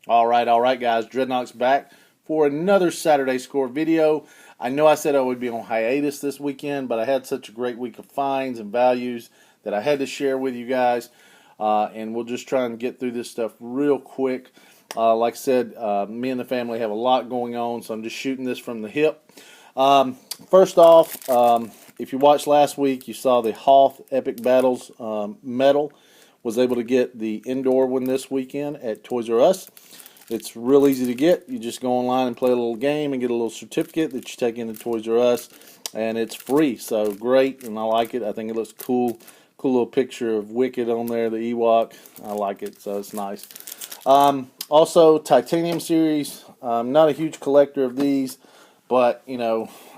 All right, guys. Dreadnought's back for another Saturday Score video. I know I said I would be on hiatus this weekend, but I had such a great week of finds and values that I had to share with you guys. And we'll just try and get through this stuff real quick. Like I said, me and the family have a lot going on, so I'm just shooting this from the hip. First off, if you watched last week, you saw the Hoth Epic Battles medal. Was able to get the indoor one this weekend at Toys R Us. It's real easy to get. You just go online and play a little game and get a little certificate that you take into Toys R Us, and it's free. So great, and I like it. I think it looks cool. Cool little picture of Wicked on there, the Ewok. I like it, so it's nice. Also, Titanium series. I'm not a huge collector of these, but I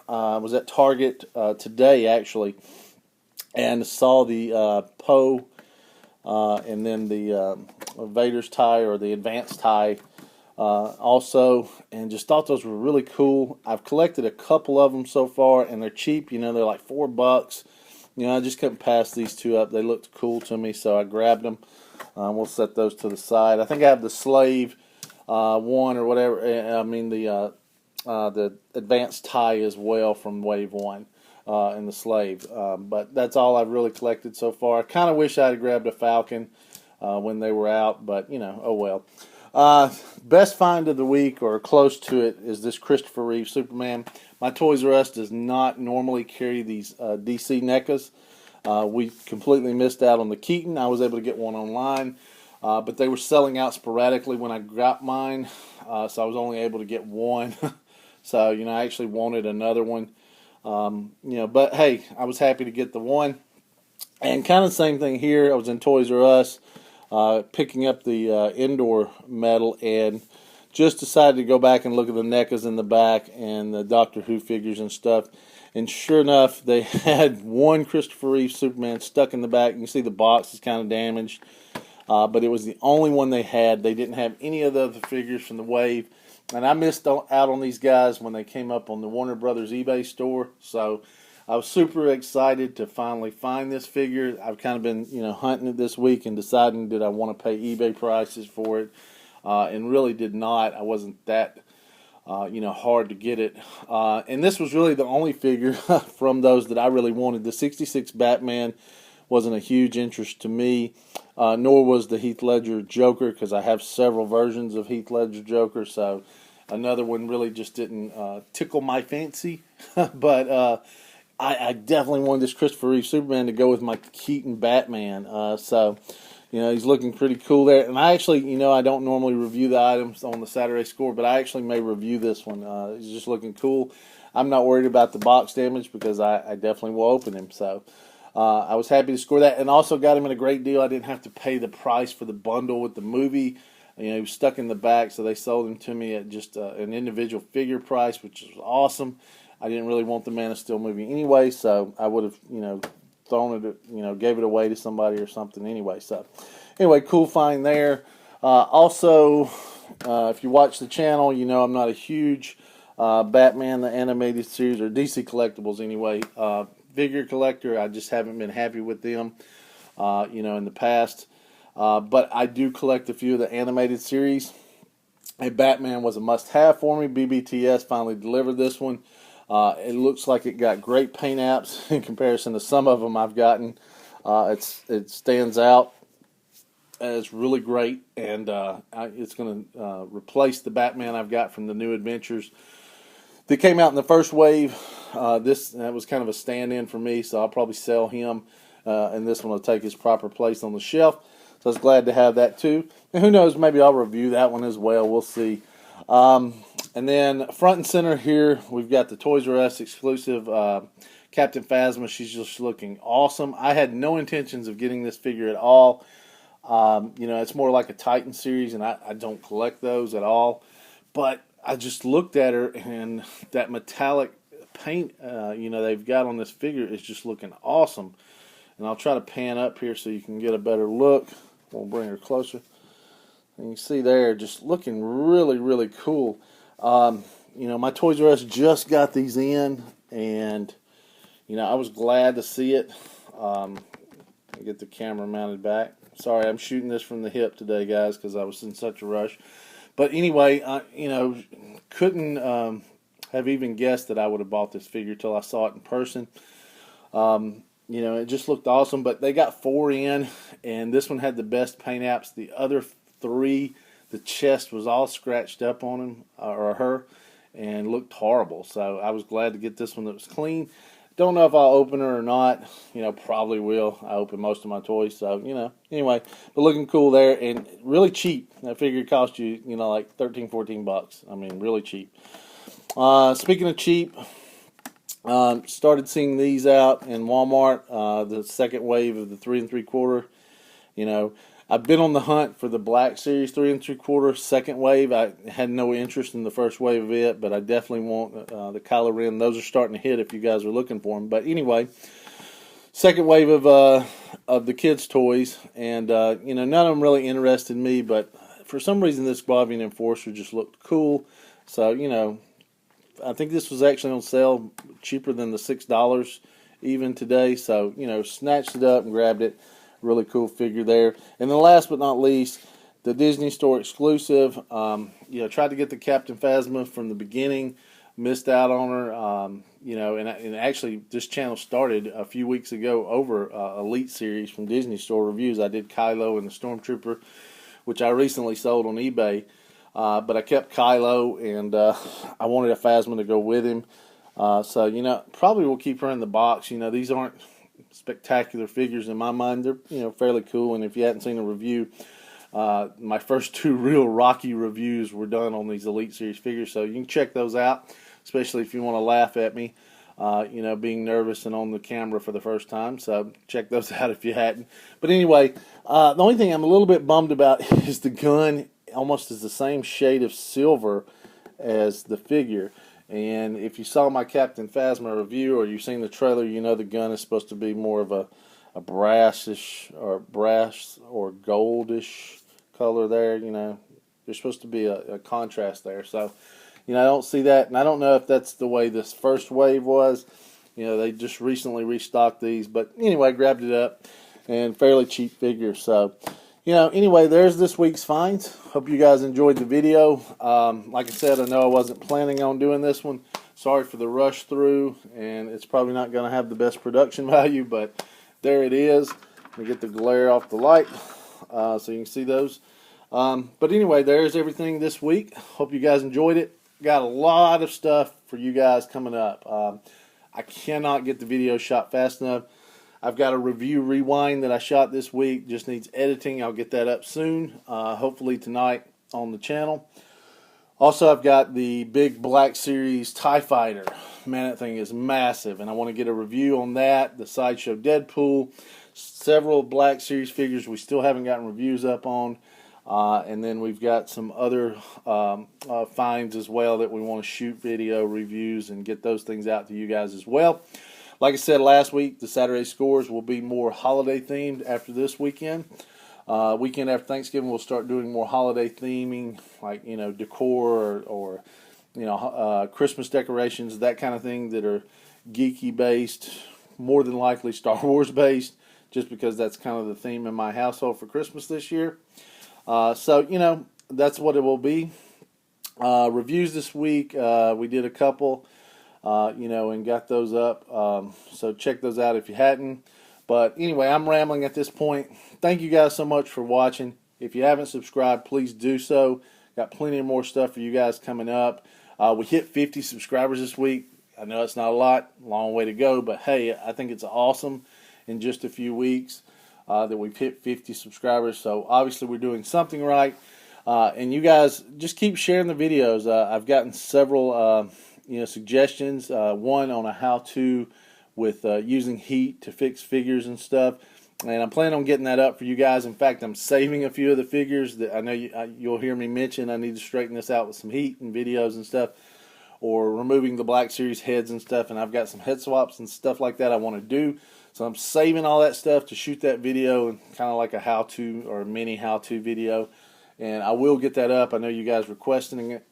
was at Target today actually, and saw the Poe. And then the Vader's tie or the advanced tie also, and just thought those were really cool. I've collected a couple of them so far, and they're cheap. They're like $4. I just couldn't pass these two up. They looked cool to me, so I grabbed them. We'll set those to the side. I think I have the Slave one or whatever. I mean the advanced tie as well from Wave 1. And the Slave. But that's all I've really collected so far. I kind of wish I had grabbed a Falcon when they were out, but oh well. Best find of the week, or close to it, is this Christopher Reeve Superman. My Toys R Us does not normally carry these DC NECAs. We completely missed out on the Keaton. I was able to get one online, but they were selling out sporadically when I got mine, so I was only able to get one. So, I actually wanted another one. But hey, I was happy to get the one. And kind of the same thing here. I was in Toys R Us picking up the indoor medal, and just decided to go back and look at the NECAs in the back and the Doctor Who figures and stuff. And sure enough, they had one Christopher Reeve Superman stuck in the back. You can see the box is kind of damaged, but it was the only one they had. They didn't have any of the other figures from the Wave. And I missed out on these guys when they came up on the Warner Brothers eBay store. So I was super excited to finally find this figure. I've kind of been, hunting it this week and deciding did I want to pay eBay prices for it. And really did not. I wasn't that, hard to get it. And this was really the only figure from those that I really wanted. The 66 Batman wasn't a huge interest to me. Nor was the Heath Ledger Joker, because I have several versions of Heath Ledger Joker, so another one really just didn't tickle my fancy. But I definitely wanted this Christopher Reeve Superman to go with my Keaton Batman. So he's looking pretty cool there. And I actually, I don't normally review the items on the Saturday Score, but I actually may review this one. He's just looking cool. I'm not worried about the box damage because I definitely will open him. So I was happy to score that, and also got him at a great deal. I didn't have to pay the price for the bundle with the movie. He was stuck in the back, so they sold him to me at just an individual figure price, which was awesome. I didn't really want the Man of Steel movie anyway, so I would have, thrown it, gave it away to somebody or something anyway. So, anyway, cool find there. Also, if you watch the channel, I'm not a huge Batman the Animated Series, or DC Collectibles anyway, figure collector. I just haven't been happy with them, in the past. But I do collect a few of the animated series. And Batman was a must-have for me. BBTS finally delivered this one. It looks like it got great paint apps in comparison to some of them I've gotten. It stands out. It's really great, and it's going to replace the Batman I've got from the New Adventures. They came out in the first wave. That was kind of a stand-in for me, so I'll probably sell him, and this one will take his proper place on the shelf. So I was glad to have that too. And who knows, maybe I'll review that one as well. We'll see. And then front and center here, we've got the Toys R Us exclusive Captain Phasma. She's just looking awesome. I had no intentions of getting this figure at all. It's more like a Titan series, and I don't collect those at all. But I just looked at her, and that metallic paint, they've got on this figure is just looking awesome. And I'll try to pan up here so you can get a better look. We'll bring her closer. And you see there, just looking really, really cool. My Toys R Us just got these in, and, I was glad to see it. Get the camera mounted back. Sorry, I'm shooting this from the hip today, guys, because I was in such a rush. But anyway, couldn't have even guessed that I would have bought this figure till I saw it in person. It just looked awesome. But they got 4 in, and this one had the best paint apps. The other 3, the chest was all scratched up on him or her, and looked horrible. So I was glad to get this one that was clean. Don't know if I'll open her or not. Probably will. I open most of my toys, so anyway. But looking cool there, and really cheap. That figure cost you, like $13-14. I mean, really cheap. Speaking of cheap, started seeing these out in Walmart. The second wave of the 3 3/4. I've been on the hunt for the Black Series 3 3/4 second wave. I had no interest in the first wave of it, but I definitely want the Kylo Ren. Those are starting to hit if you guys are looking for them. But anyway, second wave of the kids' toys, and none of them really interested me. But for some reason, this Guavian Enforcer just looked cool. So I think this was actually on sale cheaper than the $6 even today. So snatched it up and grabbed it. Really cool figure there. And then last but not least, the Disney Store exclusive. Tried to get the Captain Phasma from the beginning. Missed out on her. And actually this channel started a few weeks ago over Elite Series from Disney Store Reviews. I did Kylo and the Stormtrooper, which I recently sold on eBay. But I kept Kylo, and I wanted a Phasma to go with him. So probably will keep her in the box. These aren't spectacular figures in my mind. They're fairly cool, and if you hadn't seen a review, my first 2 real Rocky reviews were done on these Elite Series figures, so you can check those out, especially if you want to laugh at me, being nervous and on the camera for the first time. So check those out if you hadn't. But anyway, the only thing I'm a little bit bummed about is the gun almost is the same shade of silver as the figure. And if you saw my Captain Phasma review, or you've seen the trailer, the gun is supposed to be more of a brassish or brass or goldish color there. There's supposed to be a contrast there. So, I don't see that, and I don't know if that's the way this first wave was. They just recently restocked these, but anyway, grabbed it up, and fairly cheap figure. So, anyway, there's this week's finds. Hope you guys enjoyed the video. Like I said, I know I wasn't planning on doing this one. Sorry for the rush through, and it's probably not going to have the best production value, but there it is. Let me get the glare off the light so you can see those. But anyway, there's everything this week. Hope you guys enjoyed it. Got a lot of stuff for you guys coming up. I cannot get the video shot fast enough. I've got a review rewind that I shot this week. Just needs editing. I'll get that up soon. Hopefully tonight on the channel. Also, I've got the big Black Series TIE Fighter. Man, that thing is massive, and I want to get a review on that. The Sideshow Deadpool. Several Black Series figures we still haven't gotten reviews up on. And then we've got some other finds as well that we want to shoot video reviews and get those things out to you guys as well. Like I said last week, the Saturday scores will be more holiday themed after this weekend. Weekend after Thanksgiving, we'll start doing more holiday theming, like decor or Christmas decorations, that kind of thing that are geeky based, more than likely Star Wars based, just because that's kind of the theme in my household for Christmas this year. So that's what it will be. Reviews this week, we did a couple. And got those up. So check those out if you hadn't. But anyway, I'm rambling at this point. Thank you guys so much for watching. If you haven't subscribed, please do so. Got plenty of more stuff for you guys coming up. We hit 50 subscribers this week. I know it's not a lot, long way to go, but hey, I think it's awesome in just a few weeks that we've hit 50 subscribers. So obviously we're doing something right. And you guys just keep sharing the videos. I've gotten several suggestions. One on a how-to with using heat to fix figures and stuff, and I'm planning on getting that up for you guys. In fact, I'm saving a few of the figures that I know you'll hear me mention. I need to straighten this out with some heat and videos and stuff, or removing the Black Series heads and stuff, and I've got some head swaps and stuff like that I want to do. So I'm saving all that stuff to shoot that video, kind of like a how-to or a mini how-to video, and I will get that up. I know you guys requesting it.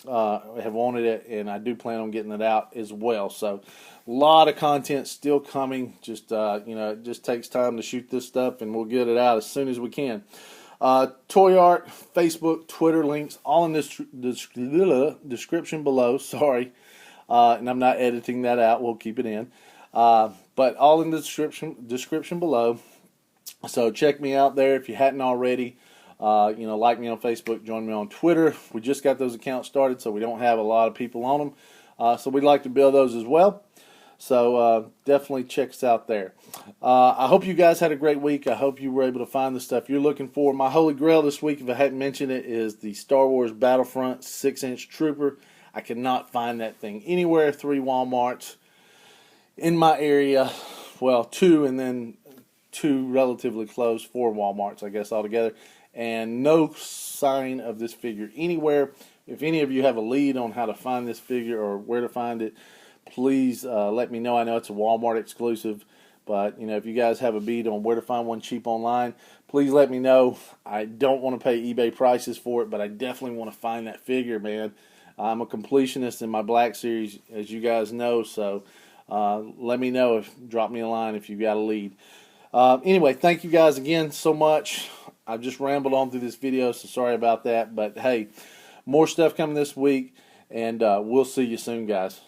Have wanted it, and I do plan on getting it out as well. So a lot of content still coming. Just it just takes time to shoot this stuff, and we'll get it out as soon as we can. Toy art, Facebook, Twitter links, all in this description below. Sorry, and I'm not editing that out. We'll keep it in. But all in the description below. So check me out there if you hadn't already. Like me on Facebook, join me on Twitter. We just got those accounts started, so we don't have a lot of people on them. So we'd like to build those as well. So definitely check us out there. I hope you guys had a great week. I hope you were able to find the stuff you're looking for. My holy grail this week, if I hadn't mentioned it, is the Star Wars Battlefront 6-inch Trooper. I cannot find that thing anywhere. 3 Walmarts in my area. Well, 2 and then 2 relatively close, 4 Walmarts, I guess, altogether. And no sign of this figure anywhere. If any of you have a lead on how to find this figure or where to find it, please let me know. I know it's a Walmart exclusive, but if you guys have a bead on where to find one cheap online, please let me know. I don't want to pay eBay prices for it, but I definitely want to find that figure, man. I'm a completionist in my Black Series, as you guys know, so let me know. Drop me a line if you got a lead. Anyway, thank you guys again so much. I've just rambled on through this video, so sorry about that. But hey, more stuff coming this week, and we'll see you soon, guys.